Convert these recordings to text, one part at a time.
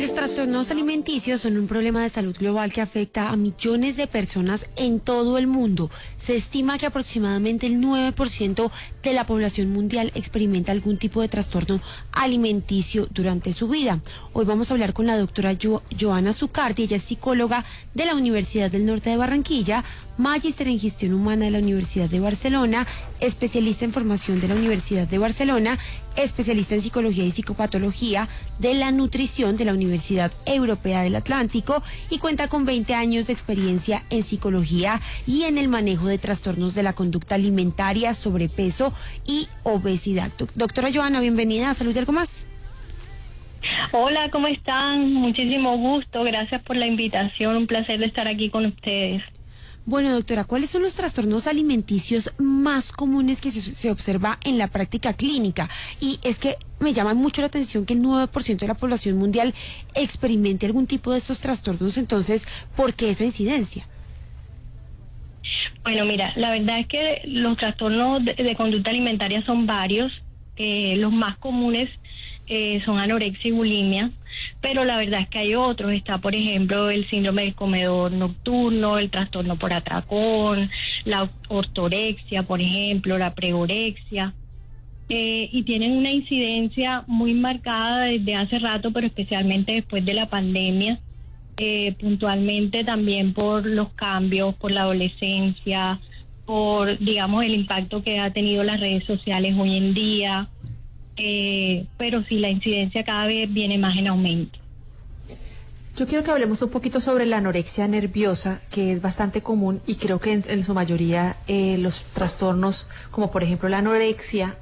Los trastornos alimenticios son un problema de salud global que afecta a millones de personas en todo el mundo. Se estima que aproximadamente el 9% de la población mundial experimenta algún tipo de trastorno alimenticio durante su vida. Hoy vamos a hablar con la doctora Joana Zucardi. Ella es psicóloga de la Universidad del Norte de Barranquilla, magíster en gestión humana de la Universidad de Barcelona, especialista en formación de la Universidad de Barcelona, especialista en psicología y psicopatología de la nutrición de la Universidad Europea del Atlántico y cuenta con 20 años de experiencia en psicología y en el manejo de trastornos de la conducta alimentaria, sobrepeso y obesidad. Doctora Joana, bienvenida a Salud y Algo Más. Hola, ¿cómo están? Muchísimo gusto, gracias por la invitación, un placer de estar aquí con ustedes. Bueno, doctora, ¿cuáles son los trastornos alimenticios más comunes que se observa en la práctica clínica? Y es que me llama mucho la atención que el 9% de la población mundial experimente algún tipo de estos trastornos. Entonces, ¿por qué esa incidencia? Bueno, mira, la verdad es que los trastornos de conducta alimentaria son varios. Los más comunes son anorexia y bulimia, pero la verdad es que hay otros. Está, por ejemplo, el síndrome del comedor nocturno, el trastorno por atracón, la ortorexia, por ejemplo, la pregorexia, y tienen una incidencia muy marcada desde hace rato, pero especialmente después de la pandemia, puntualmente también por los cambios, por la adolescencia, por, digamos, el impacto que ha tenido las redes sociales hoy en día. Pero sí, la incidencia cada vez viene más en aumento. Yo quiero que hablemos un poquito sobre la anorexia nerviosa, que es bastante común y creo que en su mayoría los trastornos, como por ejemplo la anorexia,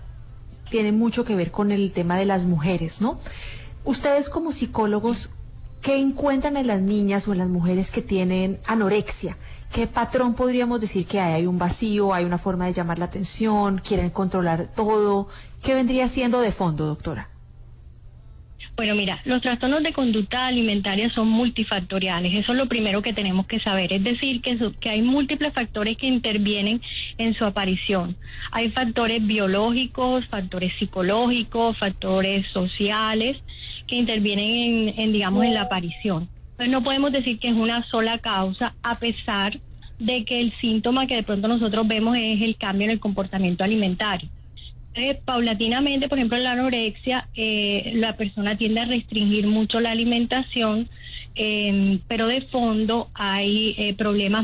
tienen mucho que ver con el tema de las mujeres, ¿no? Ustedes como psicólogos, ¿qué encuentran en las niñas o en las mujeres que tienen anorexia? ¿Qué patrón podríamos decir que hay? ¿Hay un vacío? ¿Hay una forma de llamar la atención? ¿Quieren controlar todo? ¿Qué vendría siendo de fondo, doctora? Bueno, mira, los trastornos de conducta alimentaria son multifactoriales. Eso es lo primero que tenemos que saber. Es decir, que hay múltiples factores que intervienen en su aparición. Hay factores biológicos, factores psicológicos, factores sociales que intervienen digamos, en la aparición. Entonces no podemos decir que es una sola causa, a pesar de que el síntoma que de pronto nosotros vemos es el cambio en el comportamiento alimentario. Paulatinamente, por ejemplo, en la anorexia, la persona tiende a restringir mucho la alimentación, pero de fondo hay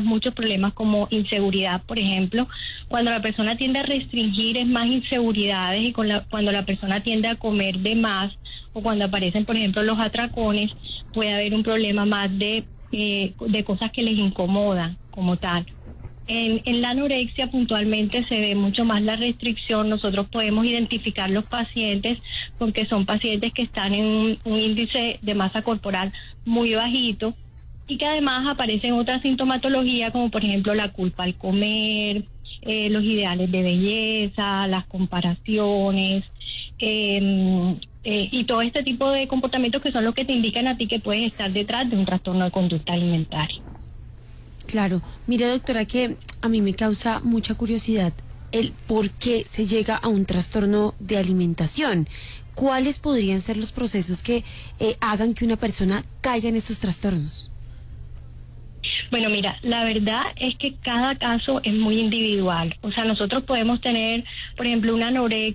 muchos problemas como inseguridad, por ejemplo. Cuando la persona tiende a restringir es más inseguridades, y cuando la persona tiende a comer de más, o cuando aparecen, por ejemplo, los atracones, puede haber un problema más de cosas que les incomodan como tal. En la anorexia puntualmente se ve mucho más la restricción. Nosotros podemos identificar los pacientes porque son pacientes que están en un índice de masa corporal muy bajito y que además aparecen otras sintomatologías como por ejemplo la culpa al comer, los ideales de belleza, las comparaciones, y todo este tipo de comportamientos que son los que te indican a ti que puedes estar detrás de un trastorno de conducta alimentaria. Claro, mire, doctora, que a mí me causa mucha curiosidad el por qué se llega a un trastorno de alimentación. ¿Cuáles podrían ser los procesos que hagan que una persona caiga en estos trastornos? Bueno, mira, la verdad es que cada caso es muy individual. O sea, nosotros podemos tener, por ejemplo,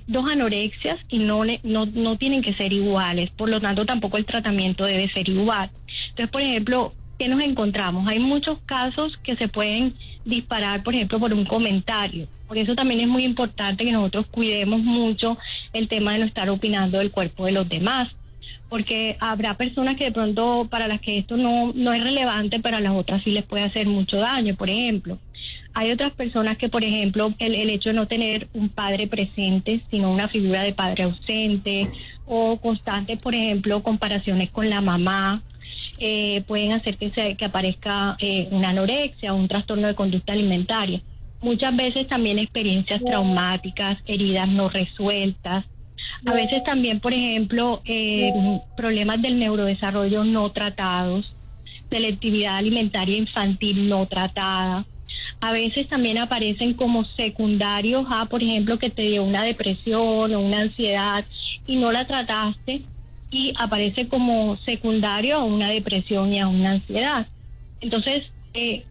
dos anorexias y no tienen que ser iguales. Por lo tanto, tampoco el tratamiento debe ser igual. Entonces, por ejemplo, ¿qué nos encontramos? Hay muchos casos que se pueden disparar, por ejemplo, por un comentario. Por eso también es muy importante que nosotros cuidemos mucho el tema de no estar opinando del cuerpo de los demás, porque habrá personas que de pronto para las que esto no es relevante, pero a las otras sí les puede hacer mucho daño. Por ejemplo, hay otras personas que, por ejemplo, el hecho de no tener un padre presente, sino una figura de padre ausente, o constantes, por ejemplo, comparaciones con la mamá, pueden hacer que aparezca una anorexia o un trastorno de conducta alimentaria. Muchas veces también experiencias traumáticas, heridas no resueltas. A veces también, por ejemplo, problemas del neurodesarrollo no tratados, selectividad alimentaria infantil no tratada. A veces también aparecen como secundarios a, por ejemplo, que te dio una depresión o una ansiedad y no la trataste, y aparece como secundario a una depresión y a una ansiedad. Entonces,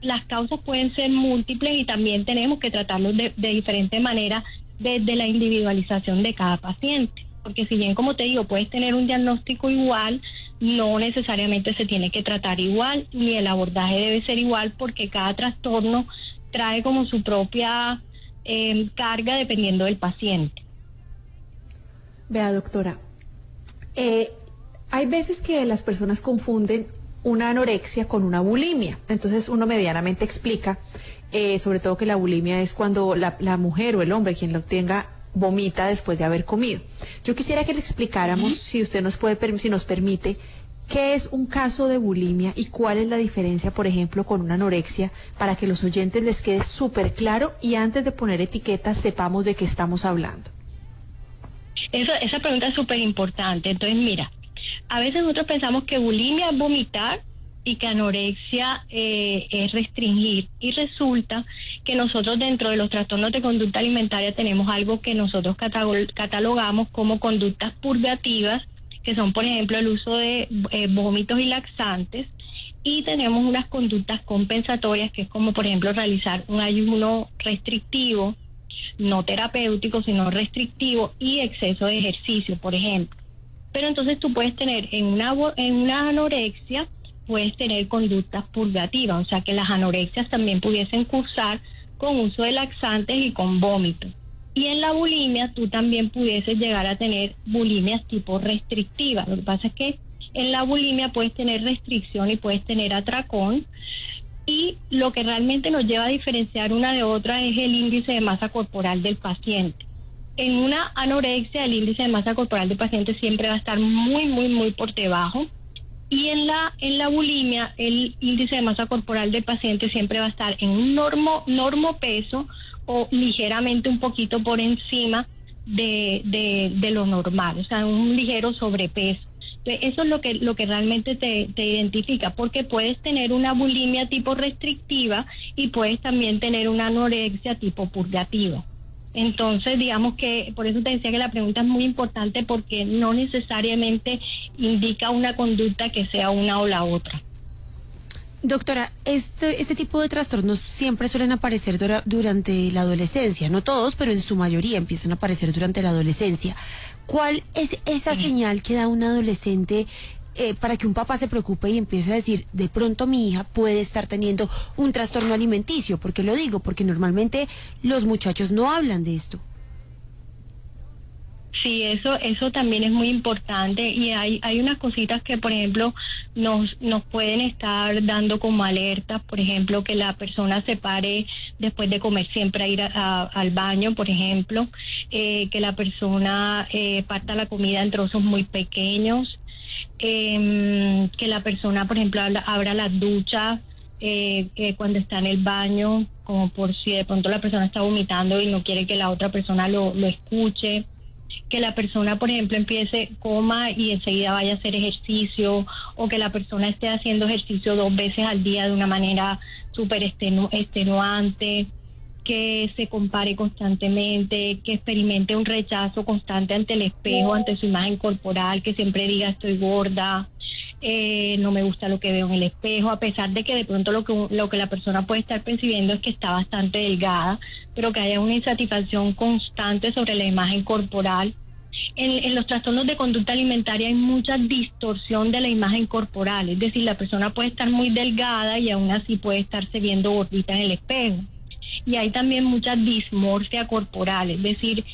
las causas pueden ser múltiples y también tenemos que tratarlos de diferente manera desde la individualización de cada paciente. Porque si bien, como te digo, puedes tener un diagnóstico igual, no necesariamente se tiene que tratar igual, ni el abordaje debe ser igual, porque cada trastorno trae como su propia carga dependiendo del paciente. Vea, doctora, hay veces que las personas confunden una anorexia con una bulimia. Entonces uno medianamente explica, sobre todo que la bulimia es cuando la mujer o el hombre, quien lo tenga, vomita después de haber comido. Yo quisiera que le explicáramos, si usted si nos permite, qué es un caso de bulimia y cuál es la diferencia, por ejemplo, con una anorexia, para que los oyentes les quede súper claro y antes de poner etiquetas sepamos de qué estamos hablando. Esa pregunta es súper importante. Entonces, mira, a veces nosotros pensamos que bulimia es vomitar y que anorexia es restringir. Y resulta que nosotros dentro de los trastornos de conducta alimentaria tenemos algo que nosotros catalogamos como conductas purgativas, que son, por ejemplo, el uso de vómitos y laxantes. Y tenemos unas conductas compensatorias, que es como, por ejemplo, realizar un ayuno restrictivo, no terapéutico, sino restrictivo, y exceso de ejercicio, por ejemplo. Pero entonces tú puedes tener en una anorexia, puedes tener conductas purgativas, o sea que las anorexias también pudiesen cursar con uso de laxantes y con vómitos. Y en la bulimia tú también pudieses llegar a tener bulimias tipo restrictivas. Lo que pasa es que en la bulimia puedes tener restricción y puedes tener atracón, y lo que realmente nos lleva a diferenciar una de otra es el índice de masa corporal del paciente. En una anorexia el índice de masa corporal del paciente siempre va a estar muy, muy, muy por debajo, y en la bulimia el índice de masa corporal del paciente siempre va a estar en un normopeso o ligeramente un poquito por encima de lo normal, o sea, un ligero sobrepeso. Entonces, eso es lo que realmente te identifica, porque puedes tener una bulimia tipo restrictiva y puedes también tener una anorexia tipo purgativa. Entonces, digamos que, por eso te decía que la pregunta es muy importante, porque no necesariamente indica una conducta que sea una o la otra. Doctora, este tipo de trastornos siempre suelen aparecer durante la adolescencia, no todos, pero en su mayoría empiezan a aparecer durante la adolescencia. ¿Cuál es esa señal que da un adolescente para que un papá se preocupe y empiece a decir, de pronto mi hija puede estar teniendo un trastorno alimenticio? ¿Por qué lo digo? Porque normalmente los muchachos no hablan de esto. Sí, eso también es muy importante, y hay unas cositas que, por ejemplo, nos pueden estar dando como alertas. Por ejemplo, que la persona se pare después de comer siempre a ir al baño, por ejemplo, que la persona parta la comida en trozos muy pequeños, que la persona, por ejemplo, abra las duchas cuando está en el baño, como por si de pronto la persona está vomitando y no quiere que la otra persona lo escuche. Que la persona, por ejemplo, coma y enseguida vaya a hacer ejercicio, o que la persona esté haciendo ejercicio 2 veces al día de una manera súper extenuante, que se compare constantemente, que experimente un rechazo constante ante el espejo, ante su imagen corporal, que siempre diga estoy gorda, no me gusta lo que veo en el espejo, a pesar de que de pronto lo que la persona puede estar percibiendo es que está bastante delgada, pero que haya una insatisfacción constante sobre la imagen corporal. En los trastornos de conducta alimentaria hay mucha distorsión de la imagen corporal, es decir, la persona puede estar muy delgada y aún así puede estarse viendo gordita en el espejo. Y hay también mucha dismorfia corporal, es decir,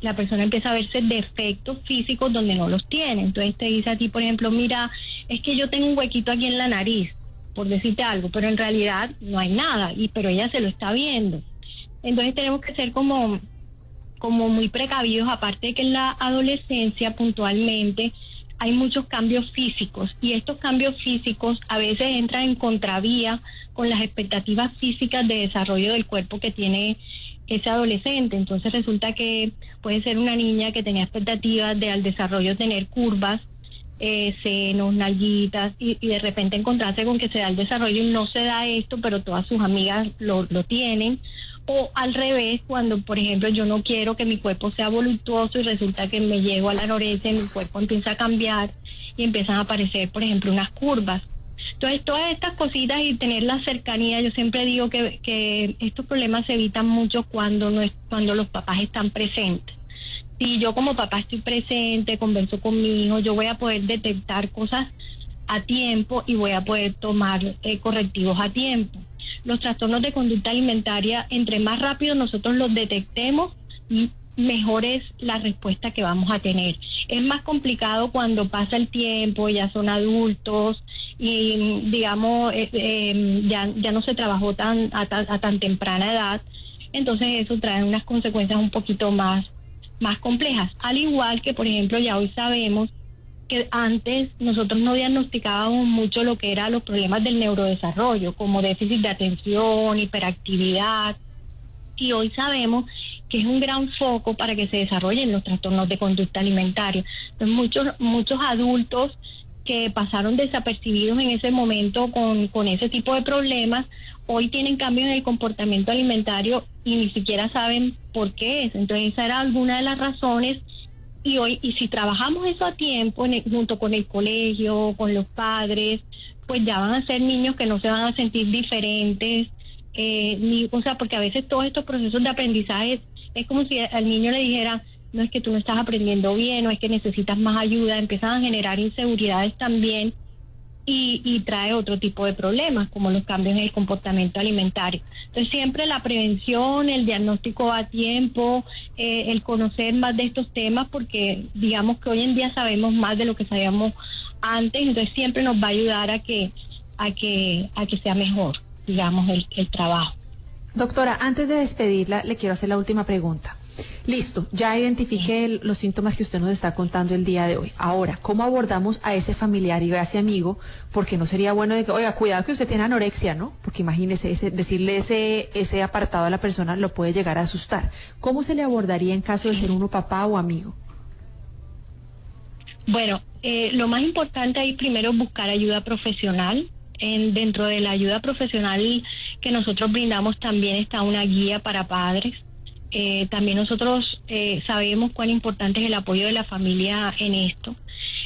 la persona empieza a verse defectos físicos donde no los tiene. Entonces te dice a ti, por ejemplo, mira, es que yo tengo un huequito aquí en la nariz, por decirte algo, pero en realidad no hay nada, pero ella se lo está viendo. Entonces tenemos que ser como muy precavidos, aparte de que en la adolescencia puntualmente hay muchos cambios físicos, y estos cambios físicos a veces entran en contravía con las expectativas físicas de desarrollo del cuerpo que tiene ese adolescente. Entonces resulta que puede ser una niña que tenía expectativas de al desarrollo tener curvas, senos, nalguitas, y de repente encontrarse con que se da el desarrollo y no se da esto, pero todas sus amigas lo tienen. O al revés, cuando, por ejemplo, yo no quiero que mi cuerpo sea voluptuoso y resulta que me llego a la anorexia y mi cuerpo empieza a cambiar y empiezan a aparecer, por ejemplo, unas curvas. Entonces, todas estas cositas y tener la cercanía, yo siempre digo que estos problemas se evitan mucho cuando los papás están presentes. Si yo como papá estoy presente, converso con mi hijo, yo voy a poder detectar cosas a tiempo y voy a poder tomar correctivos a tiempo. Los trastornos de conducta alimentaria, entre más rápido nosotros los detectemos, mejor es la respuesta que vamos a tener. Es más complicado cuando pasa el tiempo, ya son adultos y digamos ya no se trabajó a tan temprana edad, entonces eso trae unas consecuencias un poquito más complejas. Al igual que, por ejemplo, ya hoy sabemos que antes nosotros no diagnosticábamos mucho lo que eran los problemas del neurodesarrollo, como déficit de atención, hiperactividad, y hoy sabemos que es un gran foco para que se desarrollen los trastornos de conducta alimentaria. Entonces muchos adultos que pasaron desapercibidos en ese momento con ese tipo de problemas, hoy tienen cambios en el comportamiento alimentario y ni siquiera saben por qué es. Entonces esa era alguna de las razones. Y si trabajamos eso a tiempo, junto con el colegio, con los padres, pues ya van a ser niños que no se van a sentir diferentes, porque a veces todos estos procesos de aprendizaje es como si al niño le dijera, no es que tú no estás aprendiendo bien, no es que necesitas más ayuda, empiezan a generar inseguridades también y trae otro tipo de problemas, como los cambios en el comportamiento alimentario. Entonces siempre la prevención, el diagnóstico a tiempo, el conocer más de estos temas, porque digamos que hoy en día sabemos más de lo que sabíamos antes, entonces siempre nos va a ayudar a que sea mejor, digamos, el trabajo. Doctora, antes de despedirla, le quiero hacer la última pregunta. Listo, ya identifiqué los síntomas que usted nos está contando el día de hoy. Ahora, ¿cómo abordamos a ese familiar y a ese amigo? Porque no sería bueno de que, oiga, cuidado que usted tiene anorexia, ¿no? Porque imagínese, decirle ese apartado a la persona lo puede llegar a asustar. ¿Cómo se le abordaría en caso de ser uno papá o amigo? Bueno, lo más importante ahí primero es buscar ayuda profesional. Dentro de la ayuda profesional que nosotros brindamos también está una guía para padres. También nosotros sabemos cuán importante es el apoyo de la familia en esto.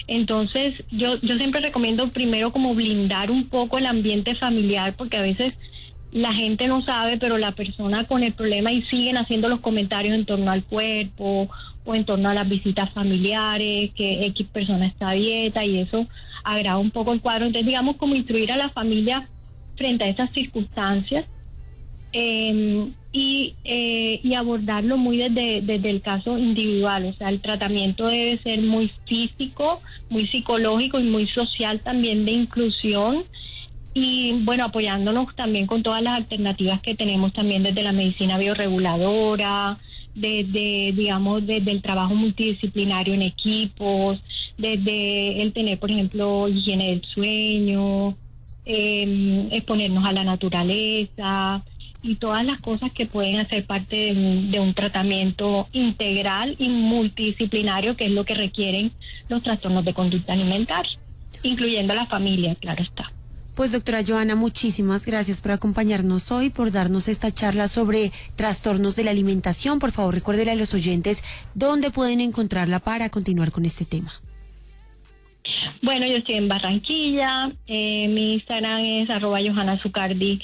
Entonces, yo siempre recomiendo primero como blindar un poco el ambiente familiar, porque a veces la gente no sabe, pero la persona con el problema y siguen haciendo los comentarios en torno al cuerpo o en torno a las visitas familiares, que X persona está a dieta, y eso agrava un poco el cuadro. Entonces, digamos, como instruir a la familia frente a esas circunstancias, y abordarlo muy desde el caso individual. O sea, el tratamiento debe ser muy físico, muy psicológico y muy social también, de inclusión, y bueno, apoyándonos también con todas las alternativas que tenemos también desde la medicina bioreguladora, desde el trabajo multidisciplinario en equipos, desde el tener, por ejemplo, higiene del sueño, exponernos a la naturaleza y todas las cosas que pueden hacer parte de un tratamiento integral y multidisciplinario, que es lo que requieren los trastornos de conducta alimentaria, incluyendo a la familia, claro está. Pues doctora Johanna, muchísimas gracias por acompañarnos hoy, por darnos esta charla sobre trastornos de la alimentación. Por favor, recuérdele a los oyentes dónde pueden encontrarla para continuar con este tema. Bueno, yo estoy en Barranquilla, mi Instagram es @JohannaZucardi.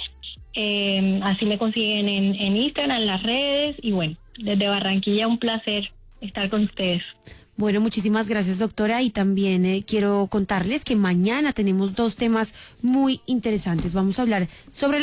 Así me consiguen en Instagram, en las redes, y bueno, desde Barranquilla un placer estar con ustedes. Bueno, muchísimas gracias, doctora, y también quiero contarles que mañana tenemos dos temas muy interesantes. Vamos a hablar sobre la